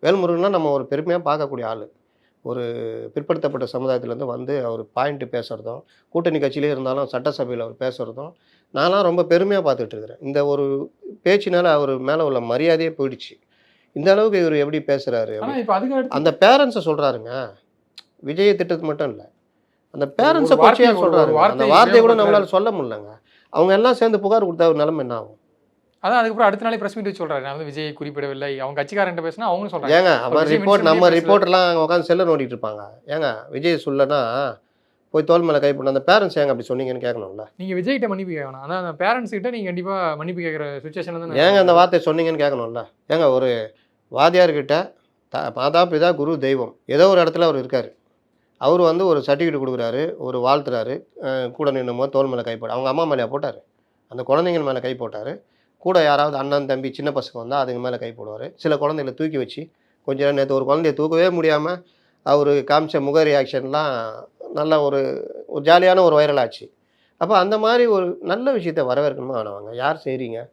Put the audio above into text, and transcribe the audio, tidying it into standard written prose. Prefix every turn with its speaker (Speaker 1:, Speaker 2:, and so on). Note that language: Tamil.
Speaker 1: வேல்முருகன்லாம் நம்ம ஒரு பெருமையாக பார்க்கக்கூடிய ஆள். ஒரு பிற்படுத்தப்பட்ட சமுதாயத்திலேருந்து வந்து அவர் பாயிண்ட்டு பேசுகிறதும், கூட்டணி கட்சியிலே இருந்தாலும் சட்டசபையில் அவர் பேசுகிறதும், நான்லாம் ரொம்ப பெருமையாக பார்த்துட்டு இருக்கிறேன். இந்த ஒரு பேச்சினால அவர் மேலே உள்ள மரியாதையே போயிடுச்சு. இந்த அளவுக்கு இவர் எப்படி பேசுகிறாரு
Speaker 2: ஆனா
Speaker 1: அப்படி
Speaker 2: இப்ப அதுக்கு அடுத்து
Speaker 1: அந்த பேரண்ட்ஸை சொல்கிறாருங்க. விஜயை திட்டத்து மட்டும் இல்லை, அந்த
Speaker 2: ஒரு
Speaker 1: பேரண்ட்ஸை
Speaker 2: வார்த்தை
Speaker 1: கொச்சையாக
Speaker 2: ஒரு
Speaker 1: சொல்கிறாருங்க. அந்த
Speaker 2: வார்த்தையை
Speaker 1: வார்த்தையை கூட
Speaker 2: உபயோகப்படுத்துறாரு.
Speaker 1: நம்மளால சொல்ல முடியலங்க. அவங்க எல்லாம் சேர்ந்து புகார் கொடுத்தா ஒரு நிலைமை என்ன ஆகும்?
Speaker 2: அதான் அதுக்கப்புறம் அடுத்த நாளே பிரஸ் மீட் வச்சு சொல்றாரு. நான் வந்து விஜயை குறிப்பிடவில்லை. அவங்க கட்சிக்காரன்ட்ட பேசினா அவங்களும் சொல்றாங்க.
Speaker 1: ஏங்க
Speaker 2: அவர்
Speaker 1: அவன்
Speaker 2: விஜய்
Speaker 1: ரிப்போர்ட்
Speaker 2: மென்ஷன்
Speaker 1: நம்ம
Speaker 2: பண்ணி பேசல.
Speaker 1: ரிப்போர்ட்டர்லாம் உட்காந்து செல்லை நோண்டிட்டு இருப்பாங்க. ஏங்க விஜய் சொல்லனா போய் தோல் மேலே கை போட்டு அந்த பேரண்ட்ஸ் ஏங்க அப்படி சொன்னீங்கன்னு கேட்கணும்ல.
Speaker 2: நீங்க விஜய்கிட்ட மன்னிப்பு கேட்கணும். அதான் அந்த பேரண்ட்ஸ் கிட்ட நீங்க கண்டிப்பா மன்னிப்பு கேட்கிற சுச்சுவேஷன்ல தான்
Speaker 1: ஏங்க அந்த வார்த்தை சொன்னீங்கன்னு கேட்கணும்ல. ஏங்க ஒரு வாத்தியார்கிட்ட மாதா பிதா குரு தெய்வம் ஏதோ ஒரு இடத்துல அவர் இருக்கார். அவர் வந்து ஒரு சர்டிஃபிகேட் கொடுக்குறாரு, ஒரு வாழ்த்துறாரு, கூட நின்னுமோ தோல் மேலே கை போட்டு அவங்க அம்மா மேலே போட்டார். அந்த குழந்தைங்க மேலே கை போட்டார். கூட யாராவது அண்ணன் தம்பி சின்ன பசங்க வந்தால் அதுங்க மேலே கை போடுவார். சில குழந்தைகளை தூக்கி வச்சு கொஞ்ச நேரம் நேற்று ஒரு குழந்தைய தூக்கவே முடியாமல் அவர் காமிச்ச முக ரியாக்ஷன்லாம் நல்ல ஒரு ஒரு ஜாலியான ஒரு வைரல் ஆச்சு. அப்போ அந்த மாதிரி ஒரு நல்ல விஷயத்தை வரவேற்கணுமா வேணாமாங்க? யார் செய்கிறீங்க?